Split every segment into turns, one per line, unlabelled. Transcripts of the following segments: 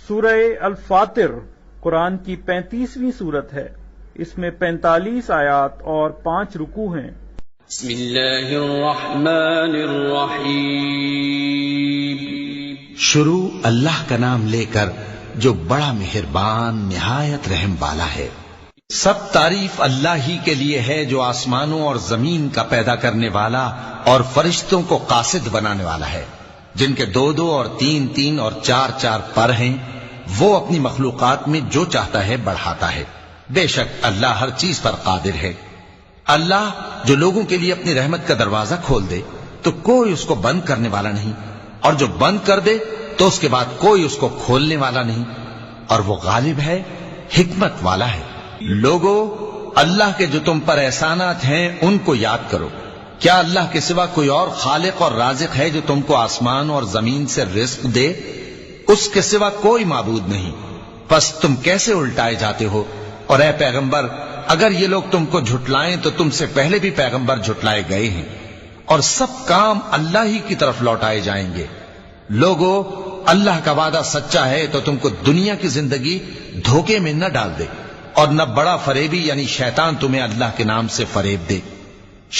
سورہ الفاتر قرآن کی 35ویں صورت ہے۔ اس میں 45 آیات اور 5 رکوع ہیں۔
بسم اللہ الرحمن الرحیم۔
شروع اللہ کا نام لے کر جو بڑا مہربان نہایت رحم والا ہے۔ سب تعریف اللہ ہی کے لیے ہے جو آسمانوں اور زمین کا پیدا کرنے والا اور فرشتوں کو قاصد بنانے والا ہے، جن کے 2 اور 3 اور 4 پر ہیں۔ وہ اپنی مخلوقات میں جو چاہتا ہے بڑھاتا ہے۔ بے شک اللہ ہر چیز پر قادر ہے۔ اللہ جو لوگوں کے لیے اپنی رحمت کا دروازہ کھول دے تو کوئی اس کو بند کرنے والا نہیں، اور جو بند کر دے تو اس کے بعد کوئی اس کو کھولنے والا نہیں، اور وہ غالب ہے، حکمت والا ہے۔ لوگو، اللہ کے جو تم پر احسانات ہیں ان کو یاد کرو۔ کیا اللہ کے سوا کوئی اور خالق اور رازق ہے جو تم کو آسمان اور زمین سے رزق دے؟ اس کے سوا کوئی معبود نہیں۔ پس تم کیسے الٹائے جاتے ہو؟ اور اے پیغمبر، اگر یہ لوگ تم کو جھٹلائیں تو تم سے پہلے بھی پیغمبر جھٹلائے گئے ہیں، اور سب کام اللہ ہی کی طرف لوٹائے جائیں گے۔ لوگو، اللہ کا وعدہ سچا ہے تو تم کو دنیا کی زندگی دھوکے میں نہ ڈال دے، اور نہ بڑا فریبی یعنی شیطان تمہیں اللہ کے نام سے فریب دے۔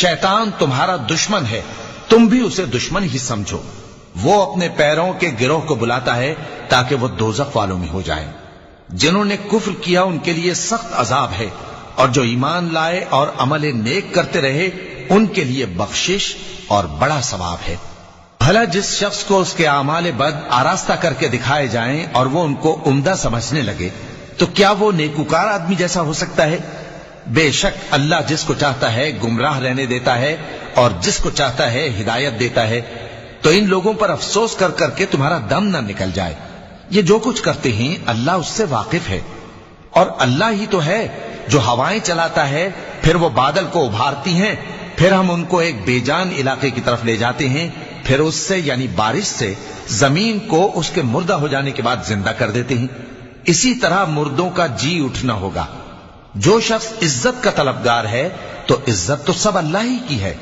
شیطان تمہارا دشمن ہے، تم بھی اسے دشمن ہی سمجھو۔ وہ اپنے پیروں کے گروہ کو بلاتا ہے تاکہ وہ دوزخ والوں میں ہو جائیں۔ جنہوں نے کفر کیا ان کے لیے سخت عذاب ہے، اور جو ایمان لائے اور عمل نیک کرتے رہے ان کے لیے بخشش اور بڑا ثواب ہے۔ بھلا جس شخص کو اس کے اعمال بد آراستہ کر کے دکھائے جائیں اور وہ ان کو عمدہ سمجھنے لگے تو کیا وہ نیکوکار آدمی جیسا ہو سکتا ہے؟ بے شک اللہ جس کو چاہتا ہے گمراہ رہنے دیتا ہے اور جس کو چاہتا ہے ہدایت دیتا ہے۔ تو ان لوگوں پر افسوس کر کر کے تمہارا دم نہ نکل جائے۔ یہ جو کچھ کرتے ہیں اللہ اس سے واقف ہے، اور اللہ ہی تو ہے جو ہوائیں چلاتا ہے، پھر وہ بادل کو ابھارتی ہیں، پھر ہم ان کو ایک بے جان علاقے کی طرف لے جاتے ہیں، پھر اس سے یعنی بارش سے زمین کو اس کے مردہ ہو جانے کے بعد زندہ کر دیتے ہیں۔ اسی طرح مردوں کا جی اٹھنا ہوگا۔ جو شخص عزت کا طلبگار ہے تو عزت تو سب اللہ ہی کی ہے۔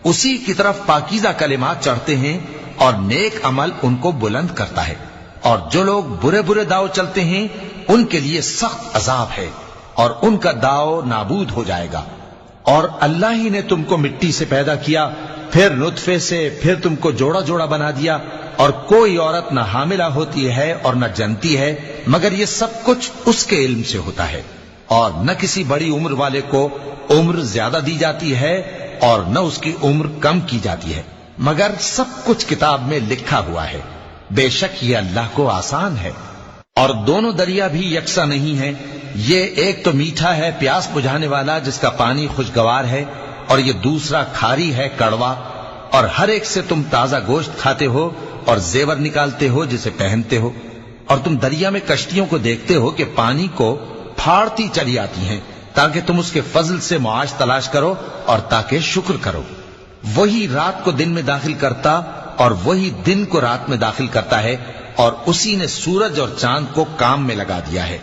اسی کی طرف پاکیزہ کلمات چڑھتے ہیں اور نیک عمل ان کو بلند کرتا ہے، اور جو لوگ برے برے داؤ چلتے ہیں ان کے لیے سخت عذاب ہے، اور ان کا داؤ نابود ہو جائے گا۔ اور اللہ ہی نے تم کو مٹی سے پیدا کیا، پھر نطفے سے، پھر تم کو جوڑا جوڑا بنا دیا، اور کوئی عورت نہ حاملہ ہوتی ہے اور نہ جنتی ہے، مگر یہ سب کچھ اس کے علم سے ہوتا ہے۔ اور نہ کسی بڑی عمر والے کو عمر زیادہ دی جاتی ہے اور نہ اس کی عمر کم کی جاتی ہے، مگر سب کچھ کتاب میں لکھا ہوا ہے۔ بے شک یہ اللہ کو آسان ہے۔ اور دونوں دریا بھی یکساں نہیں ہیں، یہ ایک تو میٹھا ہے پیاس بجھانے والا جس کا پانی خوشگوار ہے، اور یہ دوسرا کھاری ہے کڑوا، اور ہر ایک سے تم تازہ گوشت کھاتے ہو اور زیور نکالتے ہو جسے پہنتے ہو۔ اور تم دریا میں کشتیوں کو دیکھتے ہو کہ پانی کو پھاڑتی چلی آتی ہیں تاکہ تم اس کے فضل سے معاش تلاش کرو اور تاکہ شکر کرو۔ وہی رات کو دن میں داخل کرتا اور وہی دن کو رات میں داخل کرتا ہے، اور اسی نے سورج اور چاند کو کام میں لگا دیا ہے۔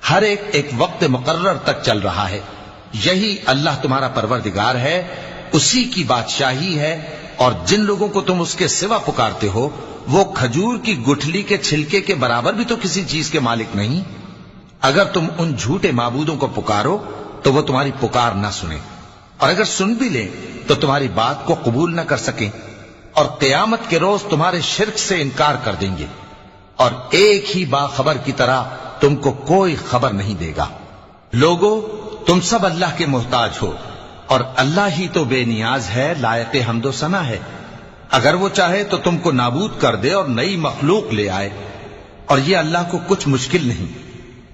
ہر ایک وقت مقرر تک چل رہا ہے۔ یہی اللہ تمہارا پروردگار ہے، اسی کی بادشاہی ہے۔ اور جن لوگوں کو تم اس کے سوا پکارتے ہو وہ کھجور کی گٹھلی کے چھلکے کے برابر بھی تو کسی چیز کے مالک نہیں۔ اگر تم ان جھوٹے معبودوں کو پکارو تو وہ تمہاری پکار نہ سنیں، اور اگر سن بھی لیں تو تمہاری بات کو قبول نہ کر سکیں، اور قیامت کے روز تمہارے شرک سے انکار کر دیں گے، اور ایک ہی باخبر کی طرح تم کو کوئی خبر نہیں دے گا۔ لوگو، تم سب اللہ کے محتاج ہو، اور اللہ ہی تو بے نیاز ہے، لائق حمد و ثنا ہے۔ اگر وہ چاہے تو تم کو نابود کر دے اور نئی مخلوق لے آئے، اور یہ اللہ کو کچھ مشکل نہیں۔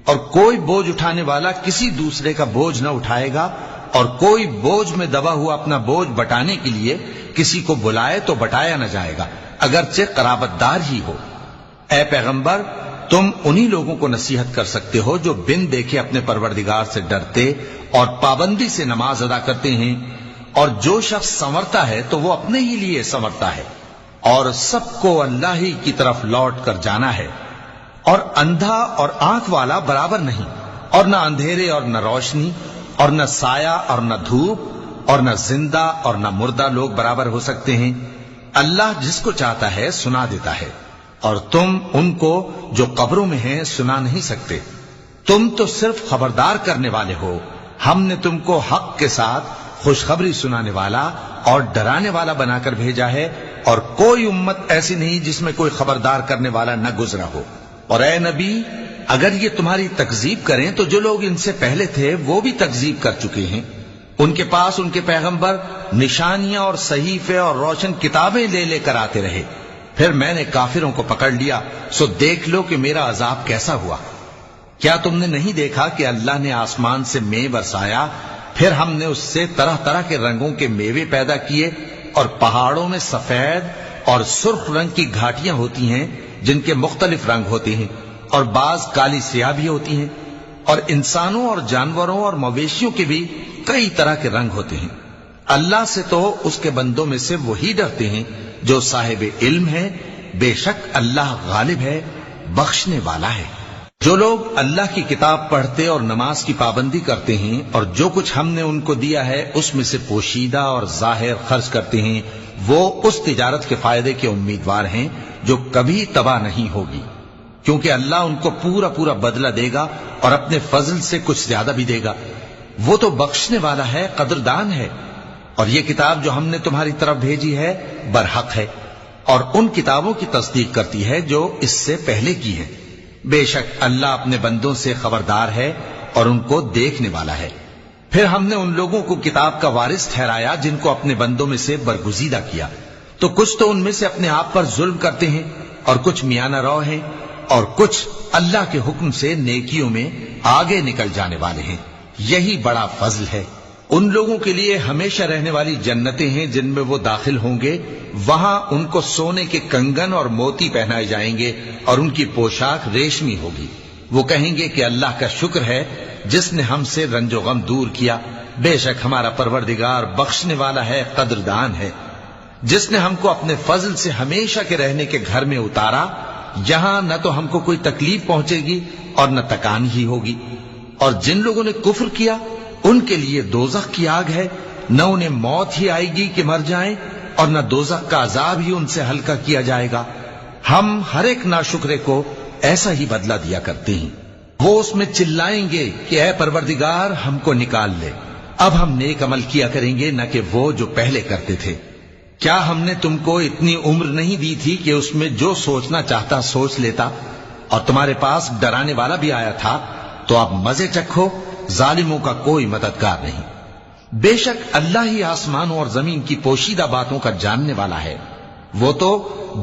اور کوئی بوجھ اٹھانے والا کسی دوسرے کا بوجھ نہ اٹھائے گا، اور کوئی بوجھ میں دبا ہوا اپنا بوجھ بٹانے کے لیے کسی کو بلائے تو بٹایا نہ جائے گا، اگرچہ قرابت دار ہی ہو۔ اے پیغمبر، تم انہی لوگوں کو نصیحت کر سکتے ہو جو بن دیکھے اپنے پروردگار سے ڈرتے اور پابندی سے نماز ادا کرتے ہیں، اور جو شخص سنورتا ہے تو وہ اپنے ہی لیے سنورتا ہے، اور سب کو اللہ ہی کی طرف لوٹ کر جانا ہے۔ اور اندھا اور آنکھ والا برابر نہیں، اور نہ اندھیرے اور نہ روشنی، اور نہ سایہ اور نہ دھوپ، اور نہ زندہ اور نہ مردہ لوگ برابر ہو سکتے ہیں۔ اللہ جس کو چاہتا ہے سنا دیتا ہے، اور تم ان کو جو قبروں میں ہیں سنا نہیں سکتے. تم تو صرف خبردار کرنے والے ہو. ہم نے تم کو حق کے ساتھ خوشخبری سنانے والا اور ڈرانے والا بنا کر بھیجا ہے، اور کوئی امت ایسی نہیں جس میں کوئی خبردار کرنے والا نہ گزرا ہو. اور اے نبی، اگر یہ تمہاری تکذیب کریں تو جو لوگ ان سے پہلے تھے وہ بھی تکذیب کر چکے ہیں. ان کے پاس ان کے پیغمبر نشانیاں اور صحیفے اور روشن کتابیں لے لے کر آتے رہے. پھر میں نے کافروں کو پکڑ لیا، سو دیکھ لو کہ میرا عذاب کیسا ہوا. کیا تم نے نہیں دیکھا کہ اللہ نے آسمان سے مے برسایا، پھر ہم نے اس سے طرح طرح کے رنگوں کے میوے پیدا کیے، اور پہاڑوں میں سفید اور سرخ رنگ کی گھاٹیاں ہوتی ہیں جن کے مختلف رنگ ہوتے ہیں، اور بعض کالی سیاہ بھی ہوتی ہیں، اور انسانوں اور جانوروں اور مویشیوں کے بھی کئی طرح کے رنگ ہوتے ہیں. اللہ سے تو اس کے بندوں میں سے وہی ڈرتے ہیں جو صاحب علم ہے. بے شک اللہ غالب ہے، بخشنے والا ہے. جو لوگ اللہ کی کتاب پڑھتے اور نماز کی پابندی کرتے ہیں اور جو کچھ ہم نے ان کو دیا ہے اس میں سے پوشیدہ اور ظاہر خرچ کرتے ہیں، وہ اس تجارت کے فائدے کے امیدوار ہیں جو کبھی تباہ نہیں ہوگی، کیونکہ اللہ ان کو پورا پورا بدلہ دے گا اور اپنے فضل سے کچھ زیادہ بھی دے گا. وہ تو بخشنے والا ہے، قدردان ہے. اور یہ کتاب جو ہم نے تمہاری طرف بھیجی ہے برحق ہے، اور ان کتابوں کی تصدیق کرتی ہے جو اس سے پہلے کی ہے. بے شک اللہ اپنے بندوں سے خبردار ہے اور ان کو دیکھنے والا ہے. پھر ہم نے ان لوگوں کو کتاب کا وارث ٹھہرایا جن کو اپنے بندوں میں سے برگزیدہ کیا، تو کچھ تو ان میں سے اپنے آپ پر ظلم کرتے ہیں اور کچھ میانہ رو ہیں، اور کچھ اللہ کے حکم سے نیکیوں میں آگے نکل جانے والے ہیں. یہی بڑا فضل ہے. ان لوگوں کے لیے ہمیشہ رہنے والی جنتیں ہیں جن میں وہ داخل ہوں گے. وہاں ان کو سونے کے کنگن اور موتی پہنائے جائیں گے اور ان کی پوشاک ریشمی ہوگی. وہ کہیں گے کہ اللہ کا شکر ہے جس نے ہم سے رنج و غم دور کیا. بے شک ہمارا پروردگار بخشنے والا ہے، قدردان ہے. جس نے ہم کو اپنے فضل سے ہمیشہ کے رہنے کے گھر میں اتارا، جہاں نہ تو ہم کو کوئی تکلیف پہنچے گی اور نہ تکان ہی ہوگی. اور جن لوگوں نے کفر کیا ان کے لیے دوزخ کی آگ ہے، نہ انہیں موت ہی آئے گی کہ مر جائیں، اور نہ دوزخ کا عذاب ہی ان سے ہلکا کیا جائے گا. ہم ہر ایک ناشکرے کو ایسا ہی بدلہ دیا کرتے ہیں. وہ اس میں چلائیں گے کہ اے پروردگار ہم کو نکال لے، اب ہم نیک عمل کیا کریں گے نہ کہ وہ جو پہلے کرتے تھے. کیا ہم نے تم کو اتنی عمر نہیں دی تھی کہ اس میں جو سوچنا چاہتا سوچ لیتا، اور تمہارے پاس ڈرانے والا بھی آیا تھا؟ تو اب مزے چکھو، ظالموں کا کوئی مددگار نہیں. بے شک اللہ ہی آسمانوں اور زمین کی پوشیدہ باتوں کا جاننے والا ہے. وہ تو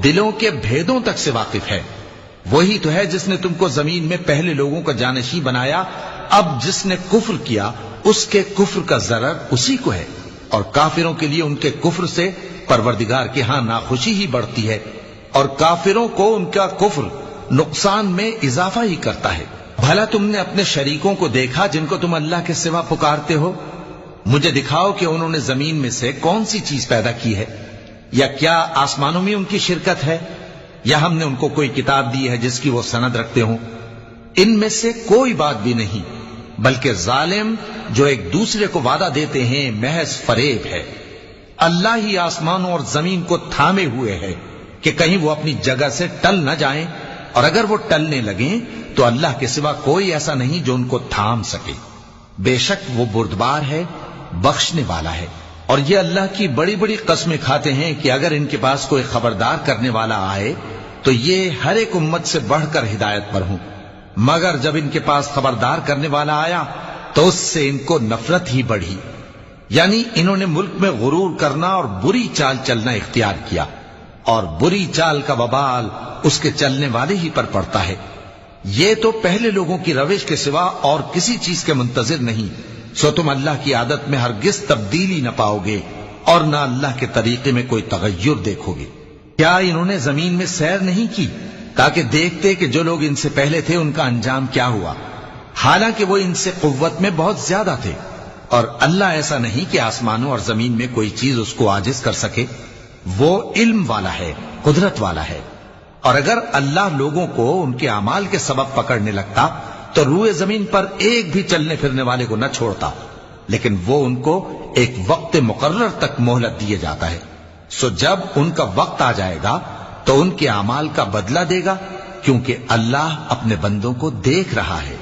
دلوں کے بھیدوں تک سے واقف ہے. وہی تو ہے جس نے تم کو زمین میں پہلے لوگوں کا جانشین بنایا. اب جس نے کفر کیا اس کے کفر کا ضرر اسی کو ہے، اور کافروں کے لیے ان کے کفر سے پروردگار کے ہاں ناخوشی ہی بڑھتی ہے، اور کافروں کو ان کا کفر نقصان میں اضافہ ہی کرتا ہے. بھلا تم نے اپنے شریکوں کو دیکھا جن کو تم اللہ کے سوا پکارتے ہو؟ مجھے دکھاؤ کہ انہوں نے زمین میں سے کون سی چیز پیدا کی ہے، یا کیا آسمانوں میں ان کی شرکت ہے، یا ہم نے ان کو کوئی کتاب دی ہے جس کی وہ سند رکھتے ہوں؟ ان میں سے کوئی بات بھی نہیں، بلکہ ظالم جو ایک دوسرے کو وعدہ دیتے ہیں محض فریب ہے. اللہ ہی آسمانوں اور زمین کو تھامے ہوئے ہے کہ کہیں وہ اپنی جگہ سے ٹل نہ جائیں، اور اگر وہ ٹلنے لگیں تو اللہ کے سوا کوئی ایسا نہیں جو ان کو تھام سکے. بے شک وہ بردبار ہے، بخشنے والا ہے. اور یہ اللہ کی بڑی بڑی قسمیں کھاتے ہیں کہ اگر ان کے پاس کوئی خبردار کرنے والا آئے تو یہ ہر ایک امت سے بڑھ کر ہدایت پر ہوں، مگر جب ان کے پاس خبردار کرنے والا آیا تو اس سے ان کو نفرت ہی بڑھی. یعنی انہوں نے ملک میں غرور کرنا اور بری چال چلنا اختیار کیا، اور بری چال کا وبال اس کے چلنے والے ہی پر پڑتا ہے. یہ تو پہلے لوگوں کی روش کے سوا اور کسی چیز کے منتظر نہیں، سو تم اللہ کی عادت میں ہرگز تبدیلی نہ پاؤ گے اور نہ اللہ کے طریقے میں کوئی تغیر دیکھو گے. کیا انہوں نے زمین میں سیر نہیں کی تاکہ دیکھتے کہ جو لوگ ان سے پہلے تھے ان کا انجام کیا ہوا، حالانکہ وہ ان سے قوت میں بہت زیادہ تھے. اور اللہ ایسا نہیں کہ آسمانوں اور زمین میں کوئی چیز اس کو عاجز کر سکے. وہ علم والا ہے، قدرت والا ہے. اور اگر اللہ لوگوں کو ان کے اعمال کے سبب پکڑنے لگتا تو روئے زمین پر ایک بھی چلنے پھرنے والے کو نہ چھوڑتا، لیکن وہ ان کو ایک وقت مقرر تک مہلت دیے جاتا ہے. سو جب ان کا وقت آ جائے گا تو ان کے اعمال کا بدلہ دے گا، کیونکہ اللہ اپنے بندوں کو دیکھ رہا ہے۔